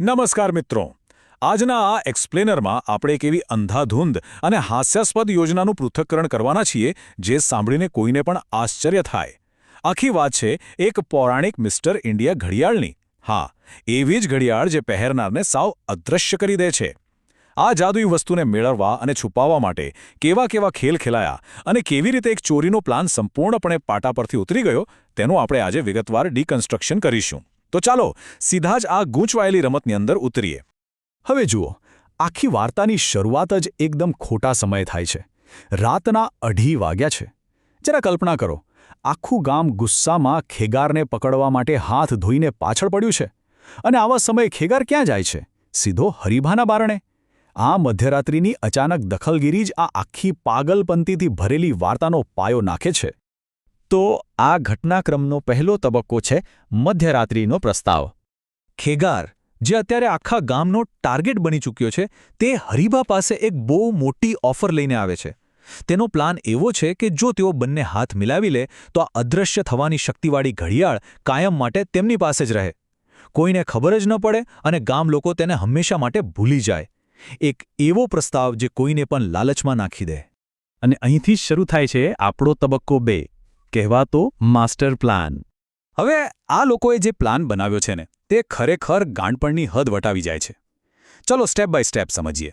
નમસ્કાર મિત્રો, આજના આ એક્સપ્લેનરમાં આપણે એક એવી અંધાધૂંધ અને હાસ્યાસ્પદ યોજનાનું પૃથ્થકરણ કરવાના છીએ જે સાંભળીને કોઈને પણ આશ્ચર્ય થાય. આખી વાત છે એક પૌરાણિક મિસ્ટર ઇન્ડિયા ઘડિયાળની. હા, એવી જ ઘડિયાળ જે પહેરનારને સાવ અદૃશ્ય કરી દે છે. આ જાદુઈ વસ્તુને મેળવવા અને છુપાવવા માટે કેવા કેવા ખેલ ખેલાયા અને કેવી રીતે એક ચોરીનો પ્લાન સંપૂર્ણપણે પાટા પરથી ઉતરી ગયો તેનું આપણે આજે વિગતવાર ડિકન્સ્ટ્રક્શન કરીશું. તો ચાલો સીધા જ આ ગૂંચવાયેલી રમતની અંદર ઉતરીએ. હવે જુઓ, આખી વાર્તાની શરૂઆત જ એકદમ ખોટા સમયે થાય છે. રાતના 2:30 વાગ્યા છે. જરા કલ્પના કરો, આખું ગામ ગુસ્સામાં ખેગારને પકડવા માટે હાથ ધોઈને પાછળ પડ્યું છે. અને આવા સમયે ખેગાર ક્યાં જાય છે? સીધો હરીભાના બારણે. આ મધ્યરાત્રિની અચાનક દખલગીરી જ આ આખી પાગલપંતીથી ભરેલી વાર્તાનો પાયો નાખે છે. તો આ ઘટનાક્રમનો પહેલો તબક્કો છે મધ્યરાત્રિનો પ્રસ્તાવ. ખેગાર, જે અત્યારે આખા ગામનો ટાર્ગેટ બની ચૂક્યો છે, તે હરીભા પાસે એક બહુ મોટી ઓફર લઈને આવે છે. તેનો પ્લાન એવો છે કે જો તેઓ બંને હાથ મિલાવી લે તો આ અદૃશ્ય થવાની શક્તિવાળી ઘડિયાળ કાયમ માટે તેમની પાસે જ રહે. કોઈને ખબર જ ન પડે અને ગામ લોકો તેને હંમેશા માટે ભૂલી જાય. એક એવો પ્રસ્તાવ જે કોઈને પણ લાલચમાં નાખી દે. અને અહીંથી જ શરૂ થાય છે આપણો તબક્કો 2, કહેવાતો માસ્ટર પ્લાન. હવે આ લોકોએ જે પ્લાન બનાવ્યો છે ને, તે ખરેખર ગાંડપણની હદ વટાવી જાય છે. ચલો સ્ટેપ બાય સ્ટેપ સમજીએ.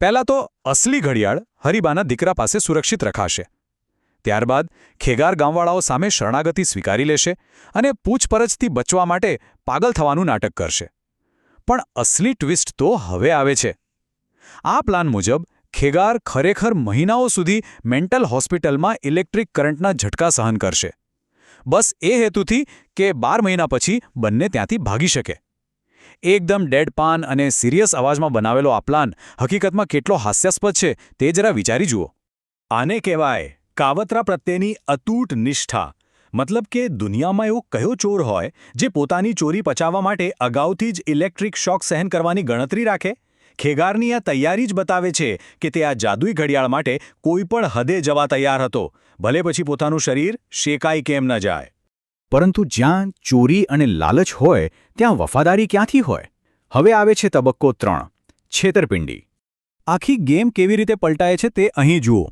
પહેલાં તો અસલી ઘડિયાળ હરીબાના દીકરા પાસે સુરક્ષિત રખાશે. ત્યારબાદ ખેગાર ગામવાળાઓ સામે શરણાગતિ સ્વીકારી લેશે અને પૂછપરછથી બચવા માટે પાગલ થવાનું નાટક કરશે. પણ અસલી ટ્વિસ્ટ તો હવે આવે છે. આ પ્લાન મુજબ ખેગાર ખરેખર મહિનાઓ સુધી મેન્ટલ હોસ્પિટલમાં ઇલેક્ટ્રિક કરંટના ઝટકા સહન કરશે. બસ એ હેતુથી કે 12 મહિના પછી બંને ત્યાંથી ભાગી શકે. એકદમ ડેડપાન અને સિરિયસ અવાજમાં બનાવેલો આ પ્લાન હકીકતમાં કેટલો હાસ્યાસ્પદ છે તે જરા વિચારી જુઓ. આને કહેવાય કાવતરા પ્રત્યેની અતૂટ નિષ્ઠા. મતલબ કે દુનિયામાં એવો કયો ચોર હોય જે પોતાની ચોરી પચાવવા માટે અગાઉથી જ ઇલેક્ટ્રિક શોક સહન કરવાની ગણતરી રાખે? ખેગારની આ તૈયારી જ બતાવે છે કે તે આ જાદુઈ ઘડિયાળ માટે કોઈ પણ હદે જવા તૈયાર હતો, ભલે પછી પોતાનું શરીર શેકાઈ કેમ ન જાય. પરંતુ જ્યાં ચોરી અને લાલચ હોય ત્યાં વફાદારી ક્યાંથી હોય? હવે આવે છે તબક્કો 3, છેતરપિંડી. આખી ગેમ કેવી રીતે પલટાય છે તે અહીં જુઓ.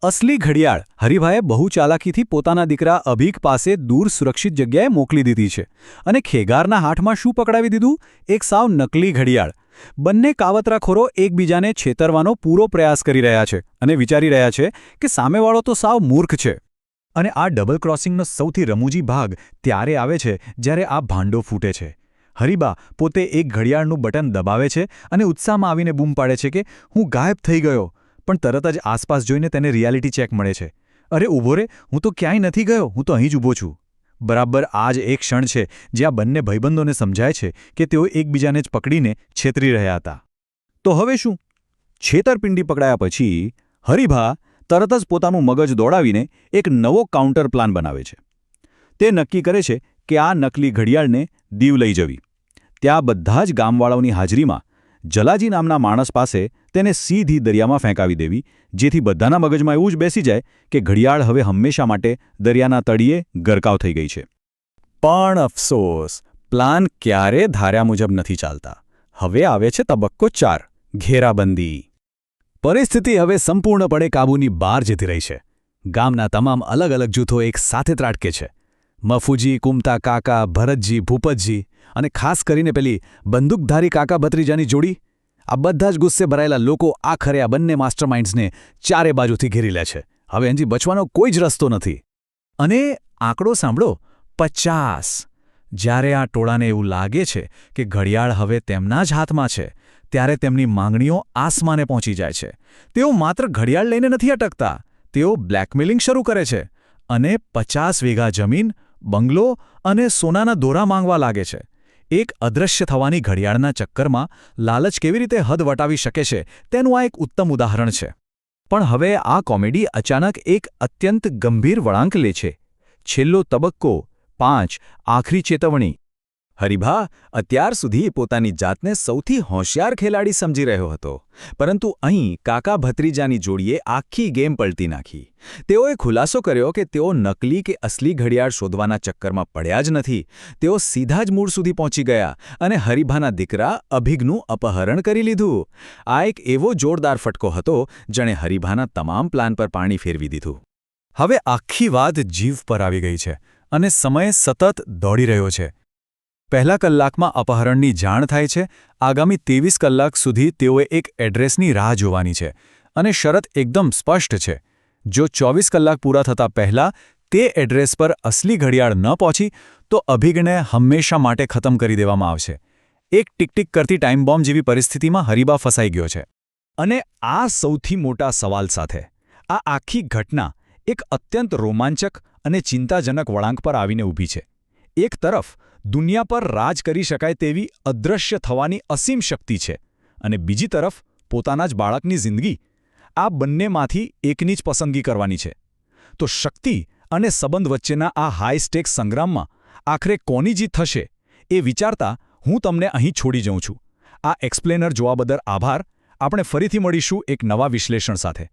અસલી ઘડિયાળ હરીભાઈએ બહુ ચાલાકીથી પોતાના દીકરા અભિક પાસે દૂર સુરક્ષિત જગ્યાએ મોકલી દીધી છે. અને ખેગારના હાથમાં શું પકડાવી દીધું? એક સાવ નકલી ઘડિયાળ. બંને કાવતરાખોરો એકબીજાને છેતરવાનો પૂરો પ્રયાસ કરી રહ્યા છે અને વિચારી રહ્યા છે કે સામેવાળો તો સાવ મૂર્ખ છે. અને આ ડબલ ક્રોસિંગનો સૌથી રમૂજી ભાગ ત્યારે આવે છે જ્યારે આ ભાંડો ફૂટે છે. હરીબા પોતે એક ઘડિયાળનું બટન દબાવે છે અને ઉત્સાહમાં આવીને બૂમ પાડે છે કે હું ગાયબ થઈ ગયો. પણ તરત જ આસપાસ જોઈને તેને રિયાલિટી ચેક મળે છે. અરે ઊભો રે, હું તો ક્યાંય નથી ગયો, હું તો અહીં જ ઊભો છું. બરાબર આ જ એક ક્ષણ છે જ્યાં બંને ભાઈબંધોને સમજાય છે કે તેઓ એકબીજાને જ પકડીને છેતરી રહ્યા હતા. તો હવે શું? છેતરપિંડી પકડાયા પછી હરીભા તરત જ પોતાનું મગજ દોડાવીને એક નવો કાઉન્ટર પ્લાન બનાવે છે. તે નક્કી કરે છે કે આ નકલી ઘડિયાળને દીવ લઈ જવી. ત્યાં બધા જ ગામવાળાઓની હાજરીમાં જલાજી નામના માણસ પાસે તેને સીધી દરિયામાં ફેંકાવી દેવી, જેથી બધાના મગજમાં એવું જ બેસી જાય કે ઘડિયાળ હવે હંમેશા માટે દરિયાના તળિયે ગરકાવ થઈ ગઈ છે. પણ અફસોસ, પ્લાન ક્યારે ધાર્યા મુજબ નથી ચાલતા. હવે આવે છે તબક્કો 4, ઘેરાબંધી. પરિસ્થિતિ હવે સંપૂર્ણપણે કાબૂની બહાર જતી રહી છે. ગામના તમામ અલગ અલગ જૂથો એક સાથે ત્રાટકે છે. મફુજી, કુમતા કાકા, ભરતજી, ભૂપતજી અને ખાસ કરીને પેલી બંદૂકધારી કાકા ભત્રીજાની જોડી. આ બધા જ ગુસ્સે ભરાયેલા લોકો આખરે આ બંને માસ્ટરમાઇન્ડ્સને ચારે બાજુથી ઘેરી લે છે. હવે એનથી બચવાનો કોઈ જ રસ્તો નથી. અને આંકડો સાંભળો, 50. જ્યારે આ ટોળાને એવું લાગે છે કે ઘડિયાળ હવે તેમના જ હાથમાં છે, ત્યારે તેમની માંગણીઓ આસમાને પહોંચી જાય છે. તેઓ માત્ર ઘડિયાળ લઈને નથી અટકતા, તેઓ બ્લેકમેલિંગ શરૂ કરે છે અને 50 વીઘા જમીન, બંગલો અને સોનાના દોરા માંગવા લાગે છે. એક અદૃશ્ય થવાની ઘડિયાળના ચક્કરમાં લાલચ કેવી રીતે હદ વટાવી શકે છે તેનું આ એક ઉત્તમ ઉદાહરણ છે. પણ હવે આ કોમેડી અચાનક એક અત્યંત ગંભીર વળાંક લે છે. છેલ્લો તબક્કો 5, આખરી ચેતવણી. હરિભા અત્યાર સુધી પોતાની જાતને સૌથી હોશિયાર ખેલાડી સમજી રહ્યો હતો, પરંતુ અહીં કાકા ભત્રીજાની જોડીએ આખી ગેમ પલટી નાખી. તેઓએ ખુલાસો કર્યો કે તેઓ નકલી કે અસલી ઘડિયાળ શોધવાના ચક્કરમાં પડ્યા જ નથી. તેઓ સીધા જ મૂળ સુધી પહોંચી ગયા અને હરિભાના દીકરા અભિગનું અપહરણ કરી લીધું. આ એક એવો જોરદાર ફટકો હતો જેણે હરિભાના તમામ પ્લાન પર પાણી ફેરવી દીધું. હવે આખી વાત જીવ પર આવી ગઈ છે અને સમય સતત દોડી રહ્યો છે. પહેલા કલાકમાં અપહરણની જાણ થાય છે. આગામી 23 કલાક સુધી તેઓએ એક એડ્રેસની રાહ જોવાની છે અને શરત એકદમ સ્પષ્ટ છે. જો 24 કલાક પૂરા થતાં પહેલાં તે એડ્રેસ પર અસલી ઘડિયાળ ન પહોંચી તો અભિગને હંમેશા માટે ખતમ કરી દેવામાં આવશે. એક ટીક-ટીક કરતી ટાઈમ બોમ્બ જેવી પરિસ્થિતિમાં હરિભા ફસાઈ ગયો છે. અને આ સૌથી મોટા સવાલ સાથે આ આખી ઘટના એક અત્યંત રોમાંચક અને ચિંતાજનક વળાંક પર આવીને ઊભી છે. એક તરફ દુનિયા પર રાજ કરી શકાય તેવી અદૃશ્ય થવાની અસીમ શક્તિ છે અને બીજી તરફ પોતાના જ બાળકની જિંદગી. આ બંનેમાંથી એકની જ પસંદગી કરવાની છે. તો શક્તિ અને સંબંધ વચ્ચેના આ હાઈ સ્ટેક્સ સંગ્રામમાં આખરે કોની જીત થશે એ વિચારતા હું તમને અહીં છોડી જઉં છું. આ એક્સપ્લેનર જોવા બદલ આભાર. આપણે ફરીથી મળીશું એક નવા વિશ્લેષણ સાથે.